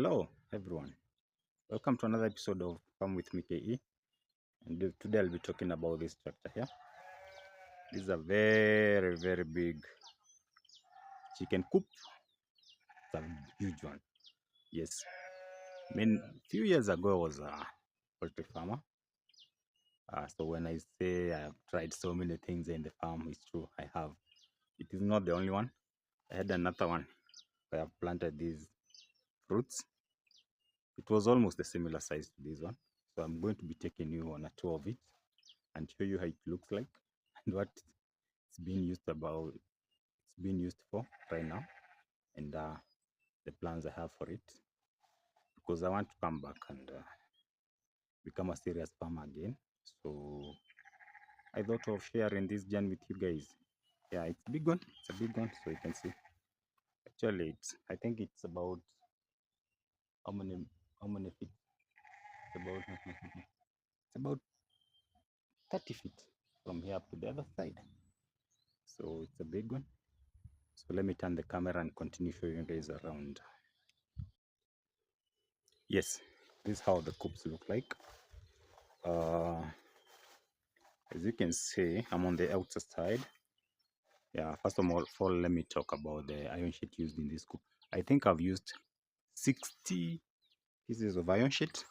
Hello everyone, welcome to another episode of Farm with me KE, and today I'll be talking about this tractor here. This is a very big chicken coop. It's a huge one. Yes, I mean few years ago I was a poultry farmer. So when I say I have tried so many things in the farm, it's true, I have. It is not the only one. I had another one. I have planted these fruits. It was almost a similar size to this one. So I'm going to be taking you on a tour of it and show you how it looks like and what it's being used for right now, and the plans I have for it, because I want to come back and become a serious farmer again. So I thought of sharing this journey with you guys. Yeah, it's a big one. It's a big one, so you can see. Actually, I think it's about how many feet? It's about it's about 30 feet from here up to the other side. So it's a big one. So let me turn the camera and continue showing you guys around. Yes, this is how the coops look like. As you can see, I'm on the outer side. Yeah, first of all, let me talk about the iron sheet used in this coop. I think I've used 60 pieces of iron sheet,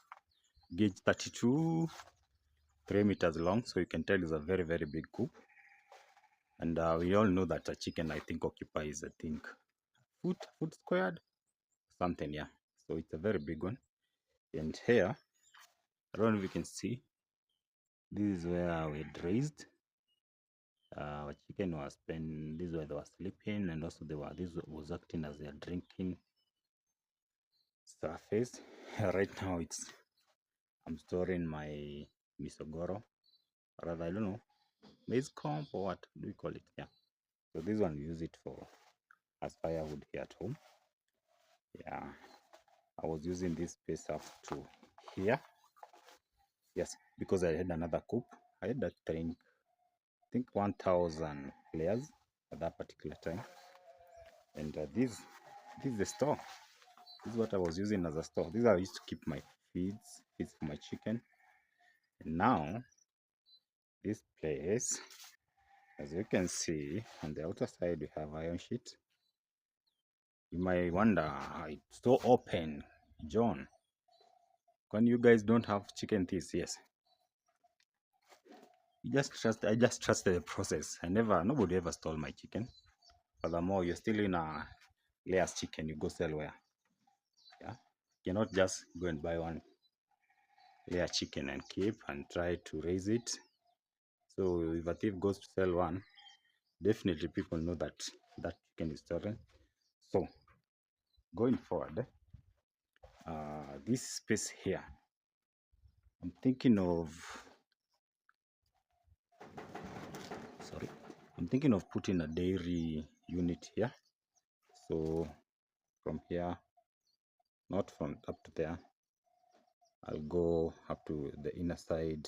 gauge 32, 3 meters long. So you can tell it's a very big coop. And we all know that a chicken, I think, occupies, I think, foot squared, something, yeah. So it's a very big one. And here, I don't know if you can see, this is where we raised. Our chicken was spent, this is where they were sleeping, and also this was acting as their drinking surface. Right now I'm storing my misogoro, rather, I don't know, maize comp or what do we call it? Yeah. So this one we use it for as firewood here at home. Yeah. I was using this space up to here. Yes, because I had another coop. I had that thing, I think 1,000 layers at that particular time. And this is the store. This is what I was using as a store. These I used to keep my feeds for my chicken. And now this place, as you can see, on the outer side we have iron sheet. You might wonder, it's so open, John. When you guys don't have chicken teeth? Yes. I just trusted the process. Nobody ever stole my chicken. Furthermore, you're still in a layers chicken, you go sell where? Yeah. You cannot just go and buy one layer chicken and keep and try to raise it. So if a thief goes to sell one, definitely people know that that chicken is stolen. So going forward, this space here, I'm thinking of putting a dairy unit here. So from here, not from up to there, I'll go up to the inner side,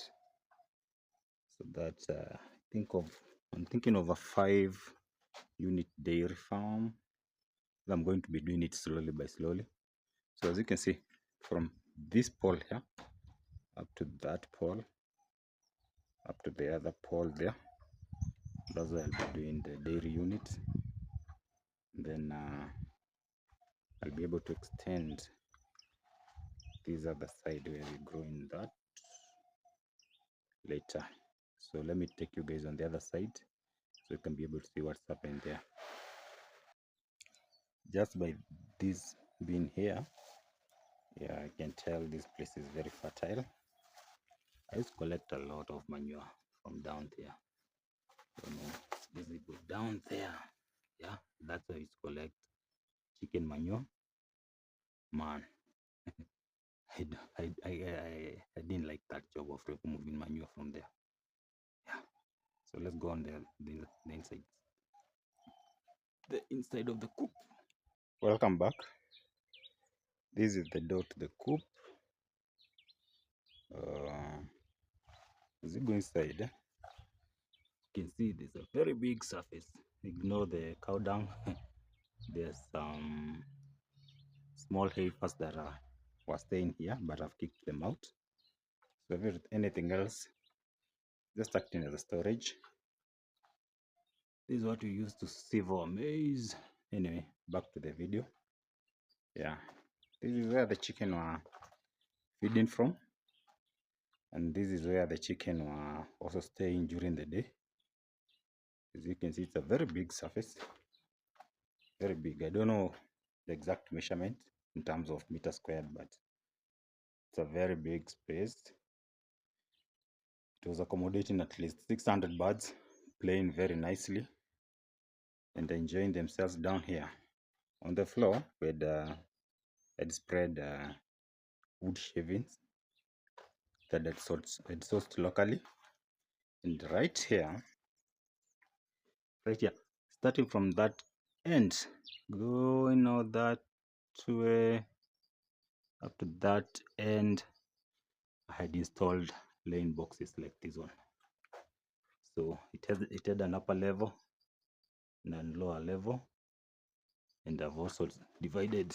so that I'm thinking of a 5-unit dairy farm. I'm going to be doing it slowly by slowly. So as you can see, from this pole here up to that pole, up to the other pole there, that's where I'll be doing the dairy unit. Then I'll be able to extend this other side where we grow in that later. So let me take you guys on the other side so you can be able to see what's happening there. Just by this being here, yeah, I can tell this place is very fertile. I used to collect a lot of manure from down there. You know, basically go down there. Yeah, that's why I used to collect chicken manure. Man, I didn't like that job of removing manure from there. Yeah. So let's go on the inside. The inside of the coop. Welcome back. This is the door to the coop. As you go inside, you can see there's a very big surface. Ignore the cow dung. There's some small heifers that were staying here, but I've kicked them out. So if anything else, just acting as a storage. This is what we use to sieve our maize. Anyway, back to the video. Yeah, this is where the chicken were feeding from, and this is where the chicken were also staying during the day. As you can see, it's a very big surface, very big. I don't know the exact measurement in terms of meter squared, but it's a very big space. It was accommodating at least 600 birds, playing very nicely and enjoying themselves down here. On the floor, we had spread wood shavings that had sourced locally. And right here, starting from that end, going all that way up to that end, I had installed laying boxes like this one. So it had an upper level and a lower level, and I've also divided,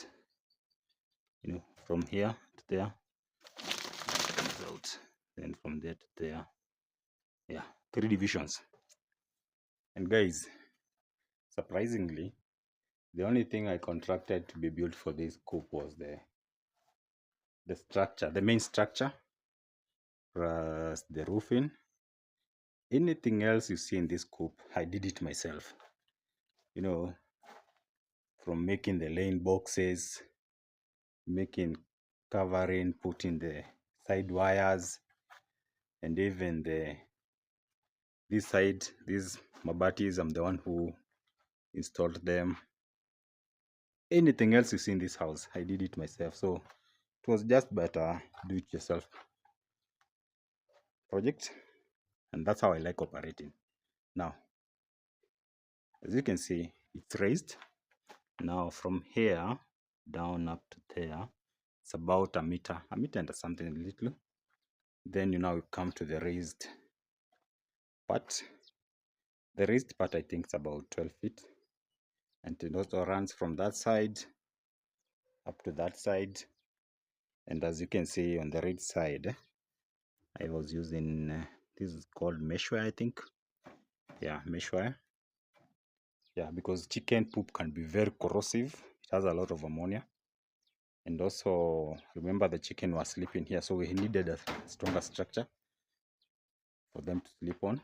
from here to there, comes out, then from there to there. Yeah, 3 divisions. And guys, surprisingly, the only thing I contracted to be built for this coop was the structure, the main structure, plus the roofing. Anything else you see in this coop, I did it myself. From making the laying boxes, making covering, putting the side wires, and even this side, these mabatis, I'm the one who installed them. Anything else you see in this house, I did it myself. So it was just better do it yourself project, and that's how I like operating. Now, as you can see, it's raised. Now from here down up to there, it's about a meter and something a little. Then you come to the raised part. The raised part, I think, it's about 12 feet, and it also runs from that side up to that side. And as you can see on the right side, I was using this is called mesh wire, I think. Yeah, mesh wire. Yeah, because chicken poop can be very corrosive. It has a lot of ammonia. And also, remember, the chicken was sleeping here, so we needed a stronger structure for them to sleep on.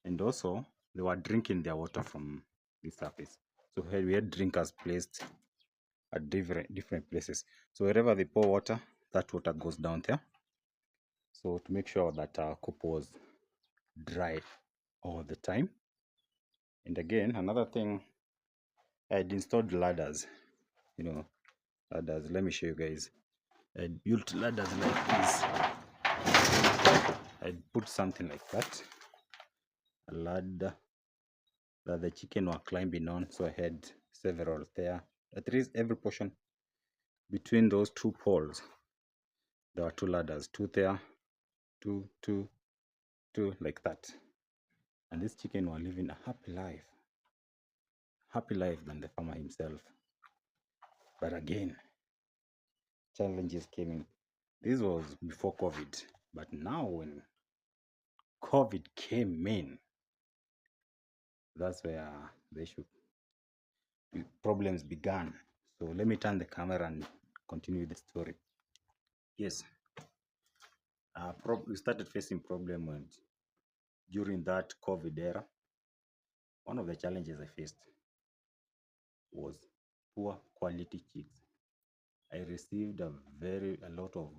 And also, they were drinking their water from the surface. So here we had drinkers placed at different places. So wherever they pour water, that water goes down there. So to make sure that our coop was dry all the time. And again, another thing, I had installed ladders. Ladders. Let me show you guys. I built ladders like this. I put something like that, a ladder that the chicken were climbing on. So I had several there. At least every portion between those 2 poles, there were 2 ladders, 2 there, 2, 2, 2, like that. And this chicken were living a happy life than the farmer himself. But again, challenges came in. This was before COVID, but now when COVID came in, that's where the problems began. So let me turn the camera and continue the story. Yes, we started facing problems during that COVID era. One of the challenges I faced was poor quality chicks. I received a lot of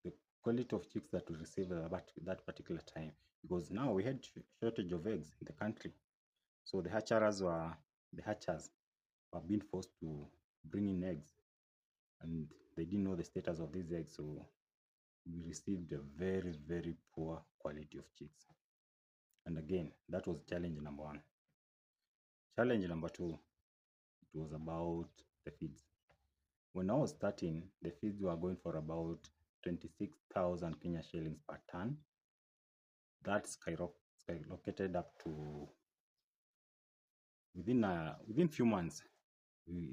the quality of chicks that we received at that particular time, because now we had shortage of eggs in the country. So the hatchers were being forced to bring in eggs, and they didn't know the status of these eggs. So we received a very, very poor quality of chicks. And again, that was challenge number 1. Challenge number 2, it was about the feeds. When I was starting, the feeds were going for about 26,000 Kenya shillings per ton. That skyrocketed up to within few months.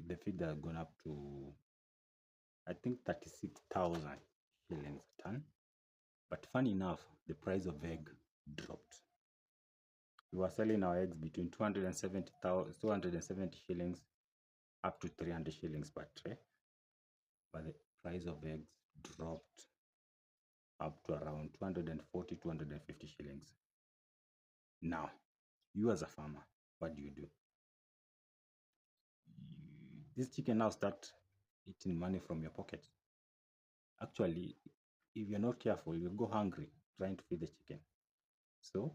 the feed has gone up to, I think, 36,000 shillings a ton. But funny enough, the price of egg dropped. We were selling our eggs between 270 shillings up to 300 shillings per tray. But the price of eggs dropped up to around 240, 250 shillings. Now, you as a farmer, what do? This chicken now start eating money from your pocket. Actually, if you're not careful, you'll go hungry trying to feed the chicken. So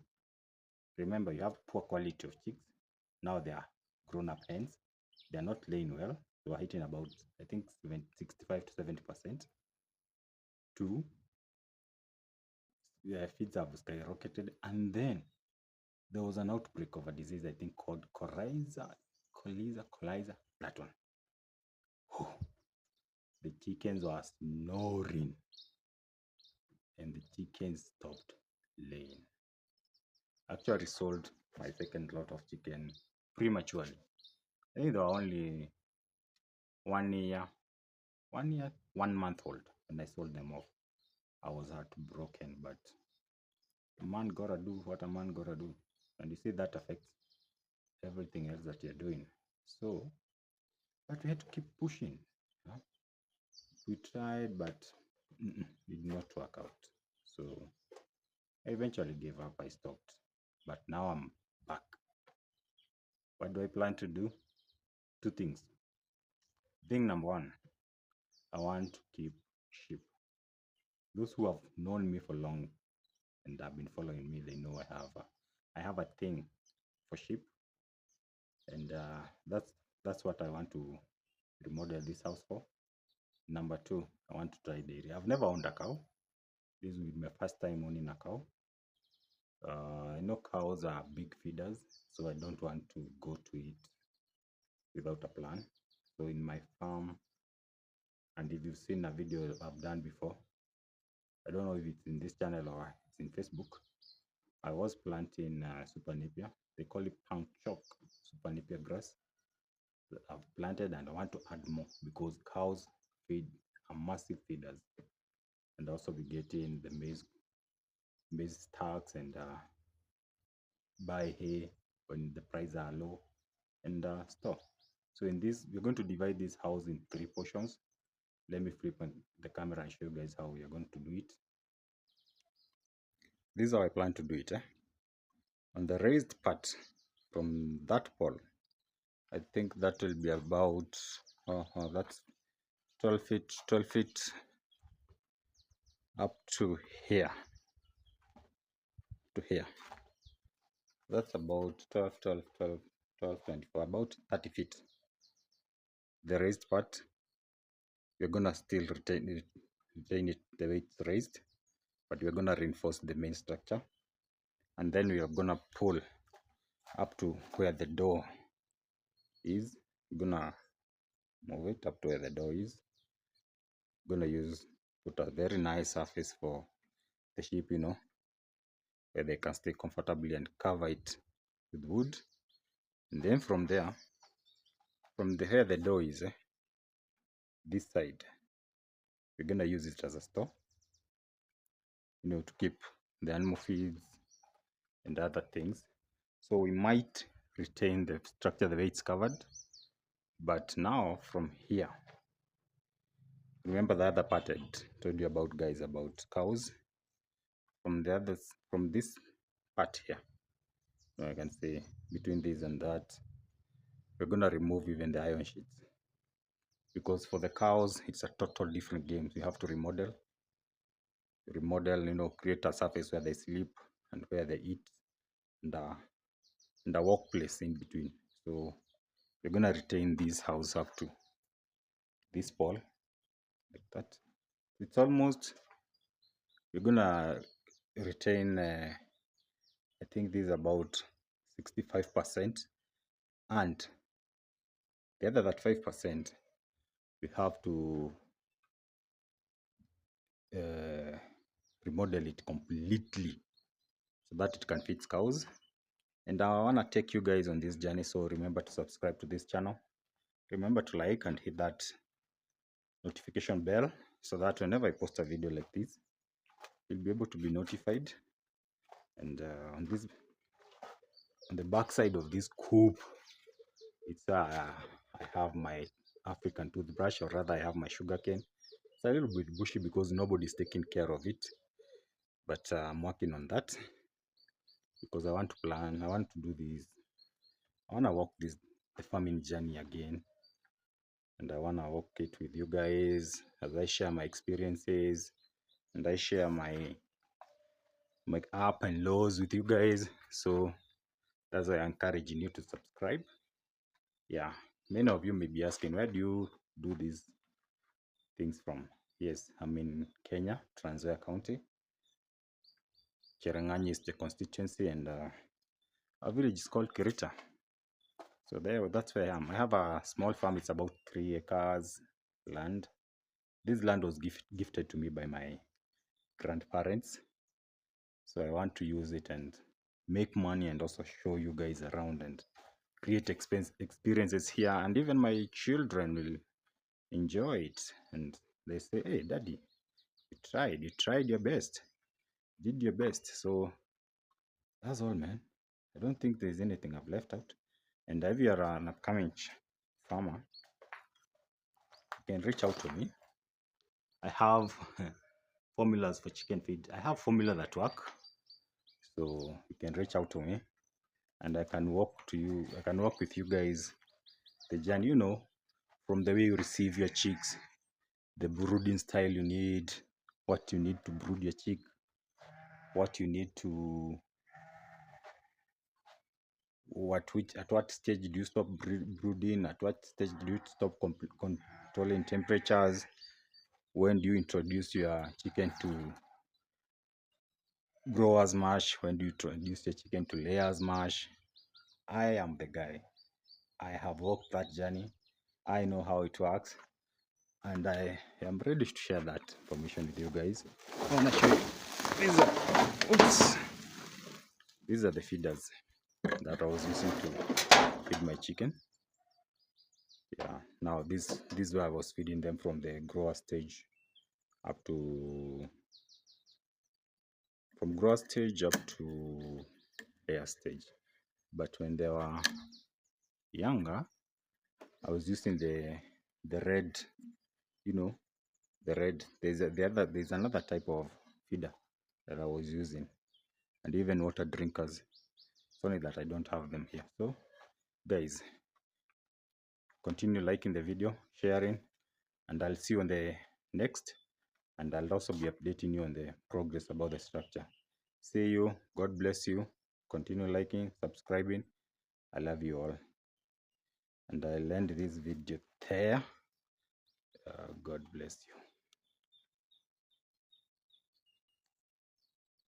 remember, you have poor quality of chicks. Now they are grown-up hens. They are not laying well. They were hitting about, I think, 65 to 70%. Two, their feeds have skyrocketed. And then there was an outbreak of a disease, I think, called coliza, that one. Oh, the chickens were snoring and the chickens stopped laying. Actually sold my second lot of chicken prematurely. I think they were only 1 year, 1 month old when I sold them off. I was heartbroken, but a man gotta do what a man gotta do. And you see that affects everything else that you're doing. So, but we had to keep pushing. Huh? We tried, but it did not work out. So I eventually gave up. I stopped. But now I'm back. What do I plan to do? Two things. Thing number one, I want to keep sheep. Those who have known me for long and have been following me, they know I have a thing for sheep, and that's what I want to remodel this house for. Number two, I want to try dairy. I've never owned a cow. This will be my first time owning a cow. I know cows are big feeders, so I don't want to go to it without a plan. So in my farm, and if you've seen a video I've done before, I don't know if it's in this channel or it's in Facebook, I was planting super napier. They call it punk chalk super napier grass. I've planted and I want to add more because cows feed are massive feeders, and also be getting the maize stacks and buy hay when the prices are low and store. So in this, we're going to divide this house in 3 portions. Let me flip on the camera and show you guys how we are going to do it. This is how I plan to do it. On the raised part from that pole, I think that will be about that's 12 feet up to here, that's about 24, about 30 feet. The raised part, we're gonna still retain it the way it's raised, but we're gonna reinforce the main structure, and then we are gonna pull up to where the door is. We're gonna move it up to where the door is. We're gonna put a very nice surface for the sheep, where they can stay comfortably, and cover it with wood. And then from there, from where the door is, this side, we're gonna use it as a store, to keep the animal feeds and other things. So we might retain the structure the way it's covered, but now from here, remember the other part I told you about, guys, about cows. From this part here, I can say between this and that, we're gonna remove even the iron sheets, because for the cows it's a total different game. You have to remodel, create a surface where they sleep and where they eat, and a workplace in between. So we're gonna retain this house up to this pole like that. It's almost, we're gonna retain I think this is about 65%, and the other that 5% we have to remodel it completely so that it can fit cows. And I want to take you guys on this journey, so remember to subscribe to this channel, remember to like and hit that notification bell so that whenever I post a video like this, you'll be able to be notified. And on the back side of this Coop, it's I have my African toothbrush, or rather I have my sugar cane. It's a little bit bushy because nobody's taking care of it, but I'm working on that because I want to do this. I want to walk the farming journey again, and I want to walk it with you guys as I share my experiences and I share my up and lows with you guys. So that's why I'm encouraging you to subscribe. Yeah, many of you may be asking, where do you do these things from? Yes, I'm in Kenya, Trans Nzoia County. Cherangany is the constituency, and our village is called Kirita. So that's where I am. I have a small farm. It's about 3 acres land. This land was gifted to me by my grandparents. So I want to use it and make money and also show you guys around and create experiences here. And even my children will enjoy it. And they say, hey, Daddy, you tried your best, did your best. So that's all, man. I don't think there's anything I've left out. And if you're an upcoming farmer, you can reach out to me. I have formulas for chicken feed. I have formula that work. So you can reach out to me and I can walk with you guys the journey, from the way you receive your chicks, the brooding style you need, what you need to brood your chick, what you need to at what stage do you stop brooding, at what stage do you stop controlling temperatures, when do you introduce your chicken to growers mash, when do you introduce your chicken to layers mash. I am the guy. I have walked that journey. I know how it works, and I am ready to share that information with you guys. I want to show you. These are the feeders that I was using to feed my chicken. Yeah, now this way I was feeding them from the grower stage up to layer stage. But when they were younger, I was using the red, the red. There's another type of feeder that I was using, and even water drinkers. It's only that I don't have them here. So guys, continue liking the video, sharing, and I'll see you on the next, and I'll also be updating you on the progress about the structure. See you. God bless you. Continue liking, subscribing. I love you all, and I'll end this video there. God bless you.